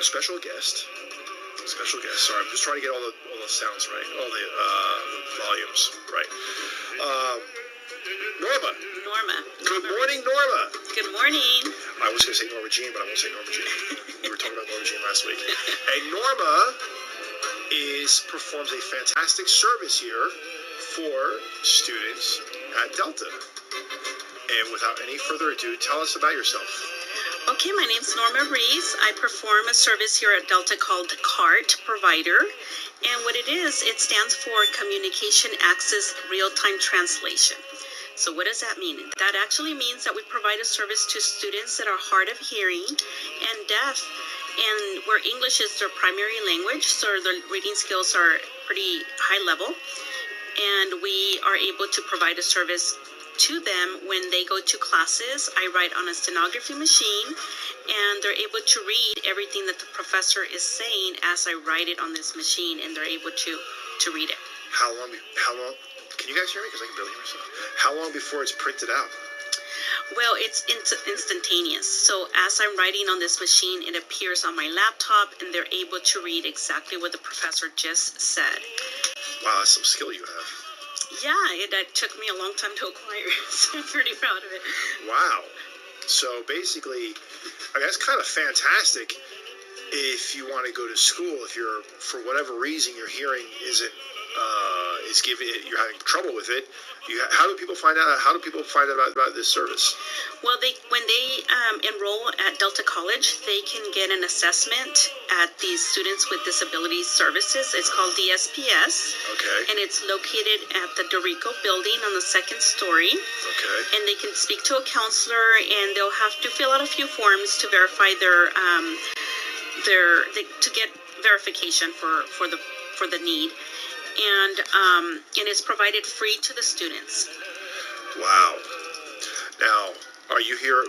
a special guest. Special guest. Sorry, I'm just trying to get all the sounds right, all the volumes right. Norma. Good morning, Norma. Good morning. I was going to say Norma Jean, but I won't say Norma Jean. We were talking about Norma Jean last week. And Norma performs a fantastic service here for students at Delta. And without any further ado, tell us about yourself. Okay, my name's Norma Rease. I perform a service here at Delta called CART Provider. And what it is, it stands for Communication Access Real-Time Translation. So what does that mean? That actually means that we provide a service to students that are hard of hearing and deaf, and where English is their primary language, so their reading skills are pretty high level. And we are able to provide a service to them when they go to classes. I write on a stenography machine, and they're able to read everything that the professor is saying as I write it on this machine, and they're able to read it. How long, can you guys hear me? Because I can barely hear myself. How long before it's printed out? Well, it's instantaneous. So as I'm writing on this machine, it appears on my laptop, and they're able to read exactly what the professor just said. Wow, that's some skill you have. Yeah, it took me a long time to acquire, so I'm pretty proud of it. Wow. So basically, I mean, that's kind of fantastic if you want to go to school, if you're, for whatever reason, your hearing isn't, you're having trouble with it. How do people find out? How do people find out about this service? Well, when they enroll at Delta College, they can get an assessment at the Students with Disabilities Services. It's called DSPS. Okay. And it's located at the Dorico building on the second story. Okay. And they can speak to a counselor, and they'll have to fill out a few forms to verify to get verification for the need. And it's provided free to the students. Wow. Now, are you here? Are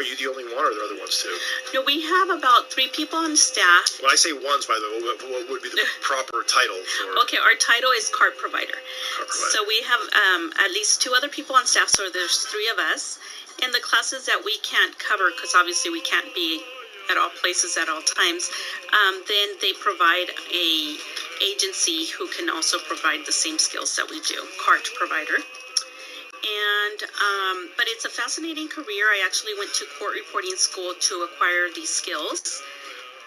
you the only one, or are there other ones too? No, we have about 3 people on staff. When I say ones, by the way, what would be the proper title for? Okay, our title is CART Provider. CART Provider. So we have at least 2 other people on staff, so there's 3 of us. And the classes that we can't cover, because obviously we can't be at all places at all times, then they provide a agency who can also provide the same skills that we do, CART Provider. And but it's a fascinating career. I actually went to court reporting school to acquire these skills,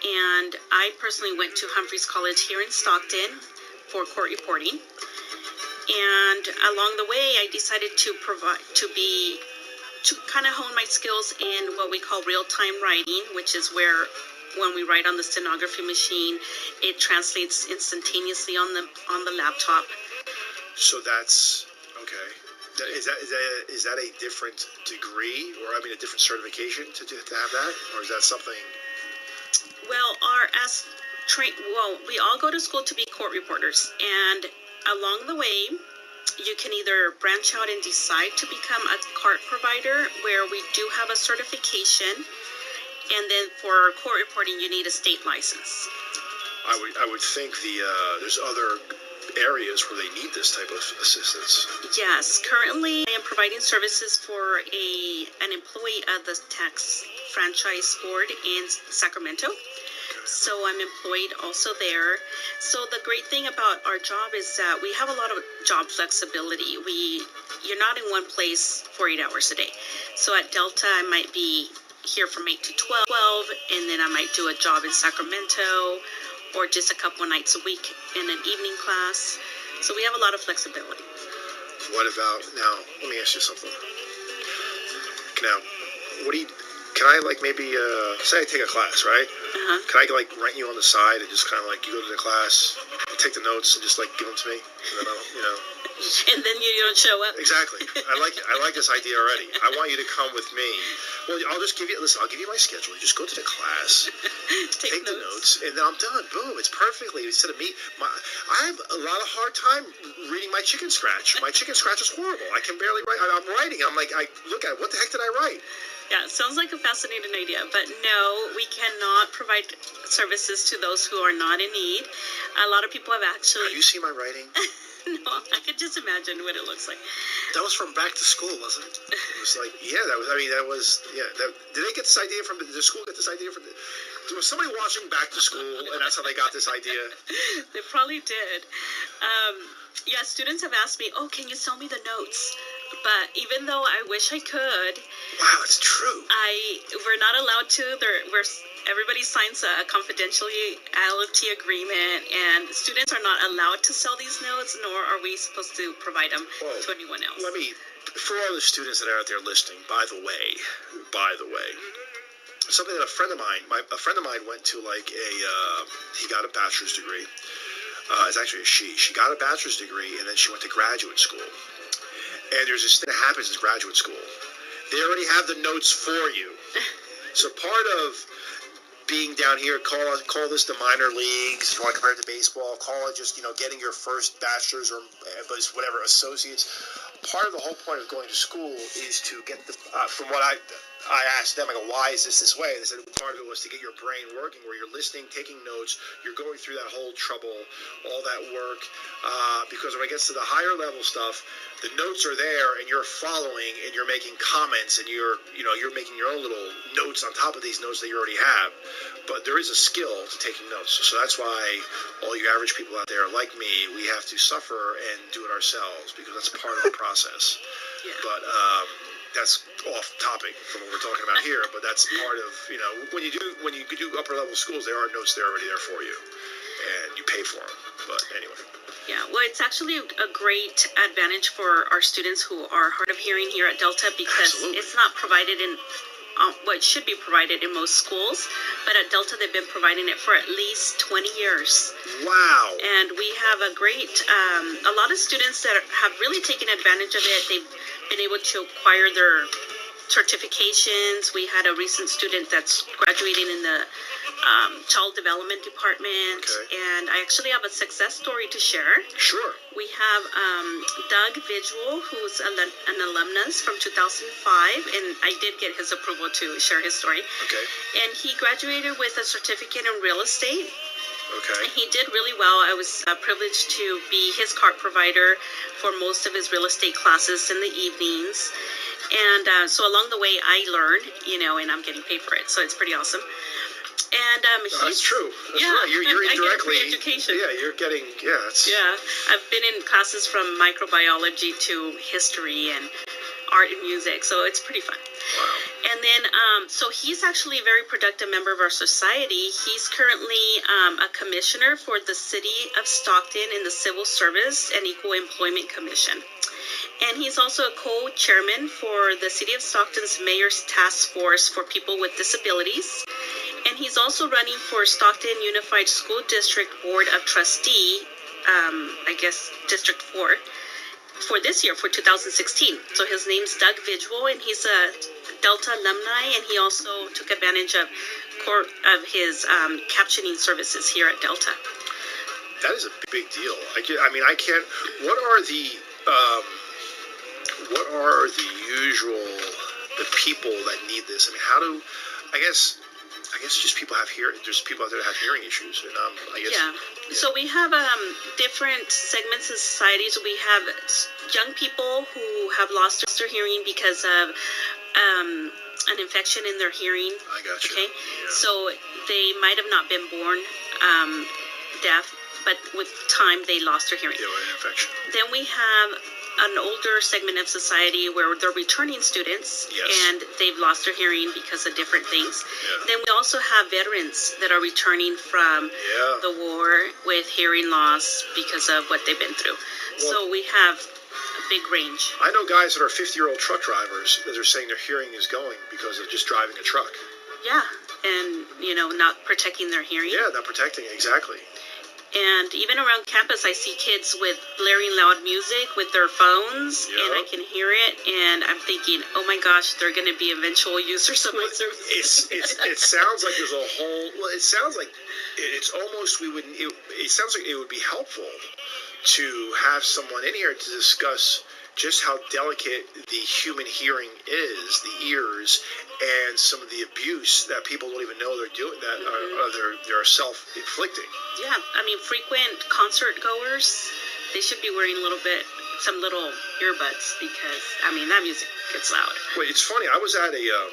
and I personally went to Humphreys College here in Stockton for court reporting. And along the way, I decided to kind of hone my skills in what we call real-time writing, which is where when we write on the stenography machine, it translates instantaneously on the laptop. So that's okay. Is that a different degree, or a different certification to have that, or is that something? Well, we all go to school to be court reporters, and along the way, you can either branch out and decide to become a CART provider, where we do have a certification, and then for court reporting, you need a state license. I would think there's other areas where they need this type of assistance. Yes, currently I am providing services for an employee of the tax franchise board in Sacramento. So I'm employed also there. So the great thing about our job is that we have a lot of job flexibility. You're not in one place 48 hours a day. So at Delta, I might be here from 8 to 12, and then I might do a job in Sacramento, or just a couple of nights a week in an evening class. So we have a lot of flexibility. What about, now, let me ask you something. Now, can I maybe, say I take a class, right? Uh-huh. Can I rent you on the side and just kind of you go to the class, and take the notes and just give them to me? And then I'll, And then you don't show up. Exactly. I like this idea already. I want you to come with me. Well, I'll give you my schedule. You just go to the class, take the notes, and then I'm done. Boom. It's perfectly. Instead of me, I have a lot of hard time reading my chicken scratch. My chicken scratch is horrible. I can barely write. I'm writing. I'm I look at it. What the heck did I write? Yeah, it sounds like a fascinating idea, but no, we cannot provide services to those who are not in need. A lot of people have actually... Have you seen my writing? No, I could just imagine what it looks like. That was from back to school, wasn't it? It was like, yeah, that was. I mean, that was. Yeah. Did they get this idea from? Did the school get this idea from? Was somebody watching Back to School, and that's how they got this idea? They probably did. Yeah, students have asked me, "Oh, can you sell me the notes?" But even though I wish I could, Wow, it's true. we're not allowed to. Everybody signs a confidentiality agreement, and students are not allowed to sell these notes, nor are we supposed to provide them Well, to anyone else. for all the students that are out there listening, by the way, something that a friend of mine went to, like he got a bachelor's degree. It's actually a she. She got a bachelor's degree, and then she went to graduate school. And there's this thing that happens in graduate school. They already have the notes for you. So part of being down here, call this the minor leagues. If you want to compare it to baseball, call it just getting your first bachelor's or whatever associates. Part of the whole point of going to school is to get from what I asked them, I go, why is this way? They said part of it was to get your brain working, where you're listening, taking notes, you're going through that whole trouble, all that work, because when it gets to the higher level stuff, the notes are there, and you're following, and you're making comments, and you're making your own little notes on top of these notes that you already have. But there is a skill to taking notes, so that's why all you average people out there like me, we have to suffer and do it ourselves, because that's part of the process. Yeah. But that's off topic from what we're talking about here. But that's part of when you do upper level schools, there are notes there already there for you, and you pay for them. But anyway. Yeah, well, it's actually a great advantage for our students who are hard of hearing here at Delta, because Absolutely. it's not provided in what should be provided in most schools, but at Delta they've been providing it for at least 20 years. Wow. And we have a lot of students that have really taken advantage of it. They've been able to acquire their certifications. We had a recent student that's graduating in the child development department, Okay. and I actually have a success story to share. Sure. We have Doug Visual, who's an alumnus from 2005, and I did get his approval to share his story. Okay. And he graduated with a certificate in real estate. Okay. He did really well. I was privileged to be his cart provider for most of his real estate classes in the evenings. And so along the way, I learned, and I'm getting paid for it. So it's pretty awesome. And That's true. That's yeah, right. You're I get a indirectly. free education. Yeah, you're getting. Yeah, that's. Yeah, I've been in classes from microbiology to history and art and music, so it's pretty fun. Wow. And then, so he's actually a very productive member of our society. He's currently a commissioner for the City of Stockton in the Civil Service and Equal Employment Commission. And he's also a co-chairman for the City of Stockton's Mayor's Task Force for People with Disabilities. And he's also running for Stockton Unified School District Board of Trustee, District 4, for this year, for 2016. So his name's Doug Visual, and he's a Delta alumni, and he also took advantage of his captioning services here at Delta. That is a big deal. I can't. What are the usual people that need this? I guess just people have there's people out there that have hearing issues, and Yeah. So we have different segments of societies. We have young people who have lost their hearing because of an infection in their hearing. I got you. Okay. Yeah. So they might have not been born deaf, but with time they lost their hearing. Yeah, an infection. Then we have an older segment of society where they're returning students, Yes. and they've lost their hearing because of different things. Yeah. Then we also have veterans that are returning from Yeah. the war with hearing loss because of what they've been through. So we have a big range. I know guys that are 50-year-old truck drivers that are saying their hearing is going because of just driving a truck. Yeah, and not protecting their hearing. Yeah, not protecting it, exactly. And even around campus, I see kids with blaring loud music with their phones, Yeah. and I can hear it, and I'm thinking, oh my gosh, they're going to be eventual users of my services. It sounds like there's a whole. Well, it sounds like it's almost it sounds like it would be helpful to have someone in here to discuss just how delicate the human hearing is, the ears, and some of the abuse that people don't even know they're doing, that they're self-inflicting. Yeah, I mean, frequent concert goers they should be wearing some little earbuds because, I mean, that music gets loud. Wait, it's funny. I was at a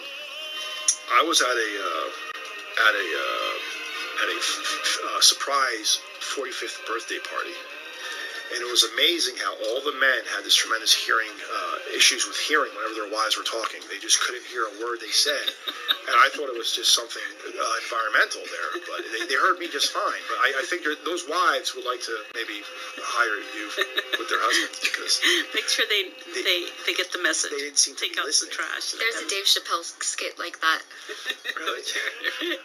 surprise 45th birthday party. And it was amazing how all the men had this tremendous issues with hearing whenever their wives were talking. They just couldn't hear a word they said. And I thought it was just something environmental there, but they heard me just fine. But I think those wives would like to maybe hire you with their husbands because make sure they get the message. They didn't seem to take be out listening. the trash. There's a Dave Chappelle skit like that. Really?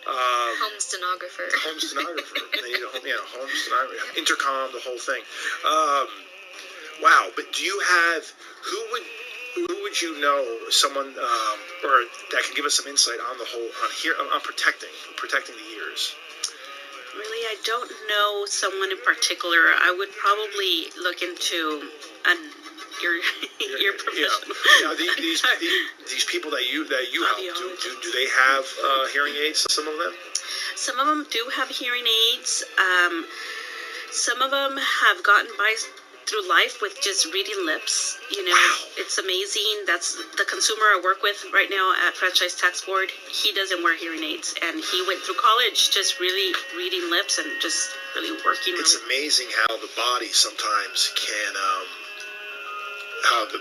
Home stenographer. Home stenographer. They need a home stenographer. Intercom, the whole thing. Wow. But do you have who would you know someone or that can give us some insight on the whole on protecting the ears? Really, I don't know someone in particular. I would probably look into your professional. Yeah. These people that you help, do they have hearing aids? Some of them. Some of them do have hearing aids. Some of them have gotten by through life with just reading lips. Wow. It's amazing. That's the consumer I work with right now at Franchise Tax Board. He doesn't wear hearing aids, and he went through college just really reading lips and just really working. It's amazing how the body sometimes can, how the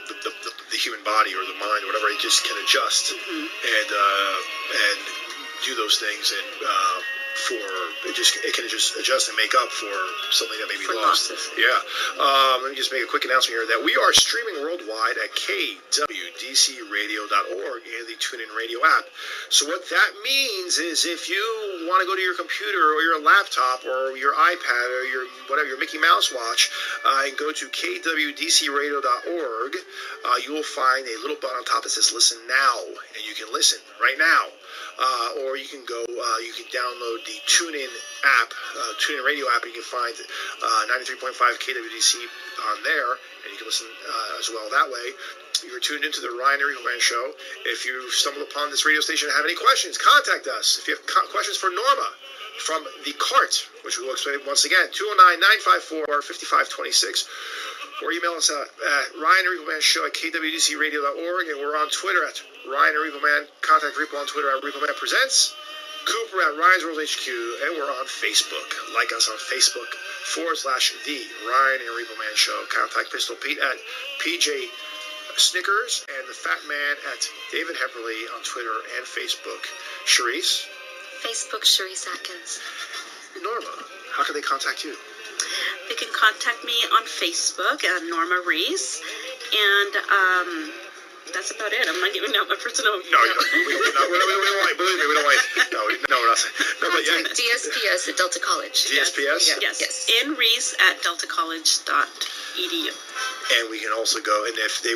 human body or the mind or whatever, it just can adjust and do those things and. It can just adjust and make up for something that may be lost. Yeah. Let me just make a quick announcement here that we are streaming worldwide at kwdcradio.org and the TuneIn Radio app. So what that means is if you want to go to your computer or your laptop or your iPad or your Mickey Mouse watch and go to kwdcradio.org, you will find a little button on top that says Listen Now, and you can listen right now. Or you can go, you can download the TuneIn app, TuneIn Radio app, and you can find 93.5 KWDC on there, and you can listen as well that way. You're tuned into the Ryan and Rico Man Show. If you stumble upon this radio station and have any questions, contact us. If you have questions for Norma from the CART, which we will explain once again, 209-954-5526. Or email us at Ryan and Rico Man Show at kwdcradio.org, and we're on Twitter at Ryan and Rico Man. Contact Rico on Twitter at Rico Man Presents. Cooper at Ryan's World HQ, and we're on Facebook. Like us on Facebook /The Ryan and Rico Man Show. Contact Pistol Pete at PJ Snickers and the Fat Man at David Hepperly on Twitter and Facebook. Charisse? Facebook Charisse Atkins. Norma, how can they contact you? They can contact me on Facebook at Norma Rease, and that's about it. I'm not giving out my personal. No, we don't want. Believe me, we don't want. No, we're not. No, but yeah. DSPS at Delta College. DSPS. Yes. In Rease at deltacollege.edu. And we can also go, and if they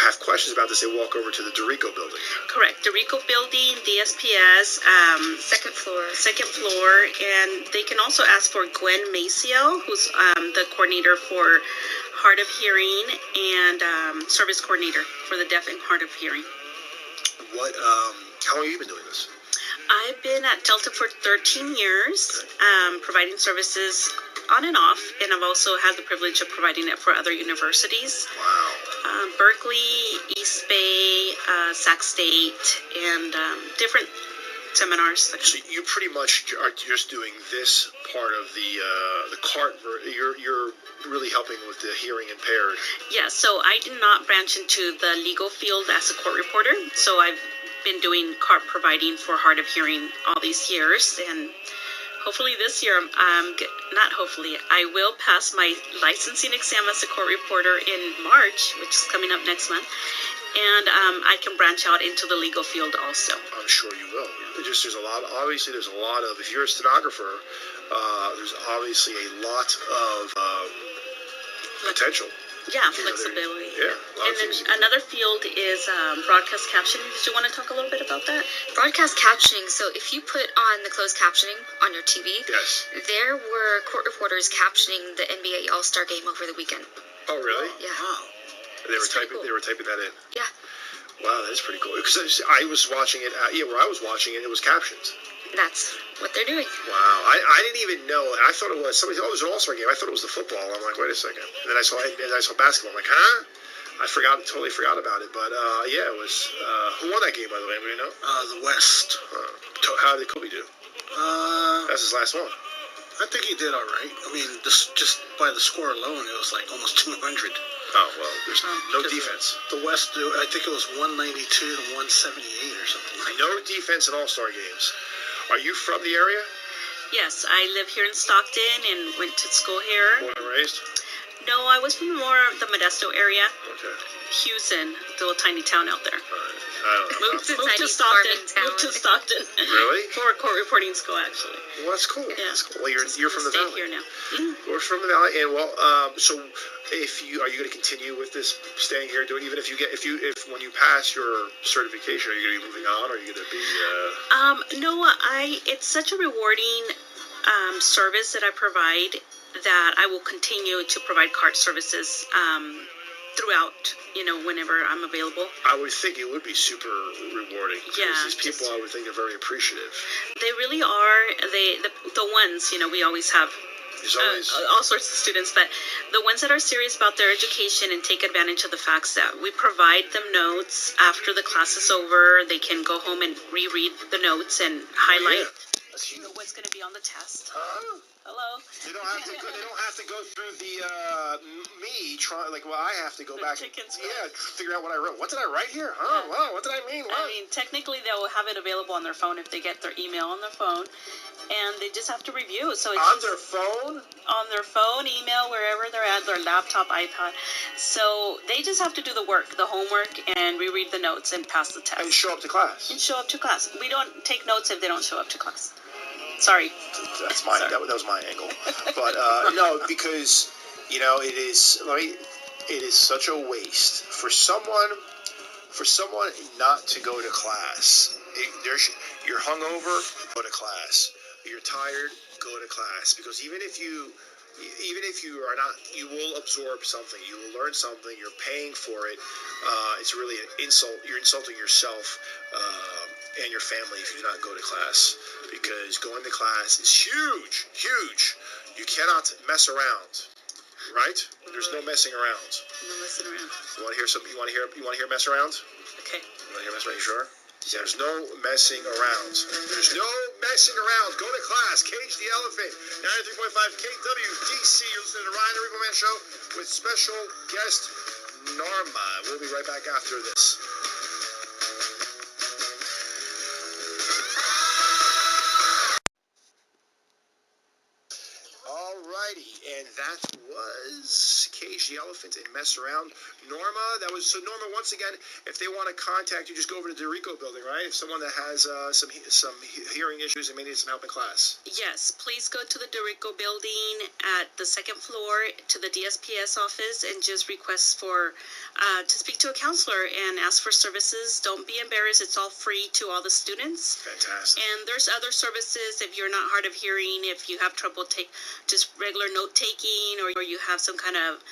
have questions about this, they walk over to the Dorico building. Correct. Dorico building, DSPS, second floor, and they can also ask for Gwen Maciel, who's the coordinator for hard of hearing and service coordinator for the deaf and hard of hearing. What? How long have you been doing this? I've been at Delta for 13 years, providing services on and off, and I've also had the privilege of providing it for other universities. Wow. Berkeley, East Bay, Sac State, and different seminars. So you pretty much are just doing this part of the CART. You're really helping with the hearing impaired. Yeah, so I did not branch into the legal field as a court reporter, so I've been doing CART providing for hard of hearing all these years, and hopefully this year, I will pass my licensing exam as a court reporter in March, which is coming up next month, and I can branch out into the legal field also. I'm sure you will. There's a lot of, if you're a stenographer, there's obviously a lot of potential. Yeah, flexibility. Yeah. And then another field is broadcast captioning. Did you want to talk a little bit about that? Broadcast captioning. So if you put on the closed captioning on your TV, yes, there were court reporters captioning the NBA All-Star game over the weekend. Oh, really? Yeah. Wow. They were typing that in. Yeah. Wow, that's pretty cool. Because I was watching it. Where I was watching it, it was captions. that's what they're doing. Wow, I didn't even know. I thought it was somebody. Oh, it was an all-star game. I thought it was the football. I'm like, wait a second. And then I saw basketball. I'm like, huh? Totally forgot about it. But yeah, it was. Who won that game, by the way? Anybody know? The West. How did Kobe do? That's his last one. I think he did all right. I mean, just by the score alone, it was like almost 200. Oh well, there's no defense. The West, I think it was 192 to 178 or something like that. No defense in all-star games. Are you from the area? Yes, I live here in Stockton and went to school here. Born and raised? No, I was from more of the Modesto area. Okay. Houston, the little tiny town out there. All right. I don't know. Moved to Tiny Stockton. farming town. Moved to Stockton. Really? For a court reporting school, actually. Well, that's cool. Yeah. That's cool. Well, you're from the Stayed valley. here now. We're from the valley, and well, so are you going to continue with this, staying here, doing even if when you pass your certification, are you going to be moving on, or are you going to be? No, it's such a rewarding service that I provide that I will continue to provide cart services throughout, whenever I'm available. I would think it would be super rewarding. Yeah, These people, I would think, are very appreciative. They really are. The ones, we always have There's always. all sorts of students, but the ones that are serious about their education and take advantage of the facts that we provide them notes after the class is over. They can go home and reread the notes and highlight what's going to be on the test. Hello. They don't have to. They don't have to go through the I have to go The back. chicken scratch. Yeah, figure out what I wrote. What did I write here? Huh? Yeah. Wow. What did I mean? What? I mean, technically, they'll have it available on their phone if they get their email on their phone, and they just have to review. So it's on just their phone. on their phone, email, wherever they're at, their laptop, iPad. So they just have to do the work, the homework, and reread the notes and pass the test. And show up to class. And show up to class. We don't take notes if they don't show up to class. Sorry. That's my. That was my angle. But no, because it is. It is such a waste for someone not to go to class. You're hungover, go to class. You're tired, go to class. Because even if you are not, you will absorb something. You will learn something. You're paying for it. It's really an insult. You're insulting yourself and your family if you do not go to class. Because going to class is huge, huge. You cannot mess around, right? There's no messing around. No messing around. You want to hear some? You want to hear mess around? Okay. You want to hear mess around? You sure? Yeah, there's no messing around. There's no messing around. Go to class. Cage the Elephant. 93.5 KWDC. You're listening to Ryan the Repo Man Show with special guest Norma. We'll be right back after this. Alrighty, and that was Cage the Elephant and Mess Around. Norma, Norma, once again, if they want to contact you, just go over to the Rico building, right? If someone that has some hearing issues and may need some help in class. Yes, please go to the Dorico building at the second floor to the DSPS office and just request to speak to a counselor and ask for services. Don't be embarrassed. It's all free to all the students. Fantastic. And there's other services if you're not hard of hearing, if you have trouble just regular note taking, or you have some kind of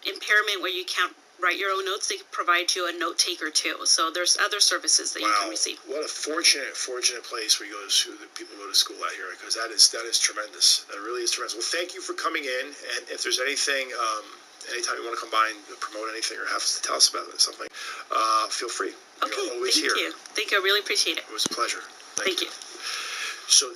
impairment where you can't write your own notes, they provide you a note taker too. So there's other services that you can receive. What a fortunate place we go to, that people go to school out here, because that is tremendous. That really is tremendous. Well, thank you for coming in, and if there's anything, anytime you want to come by and promote anything or have to tell us about something, feel free. Okay, You're always thank here. you. Thank you. I really appreciate it. It was a pleasure. Thank you. So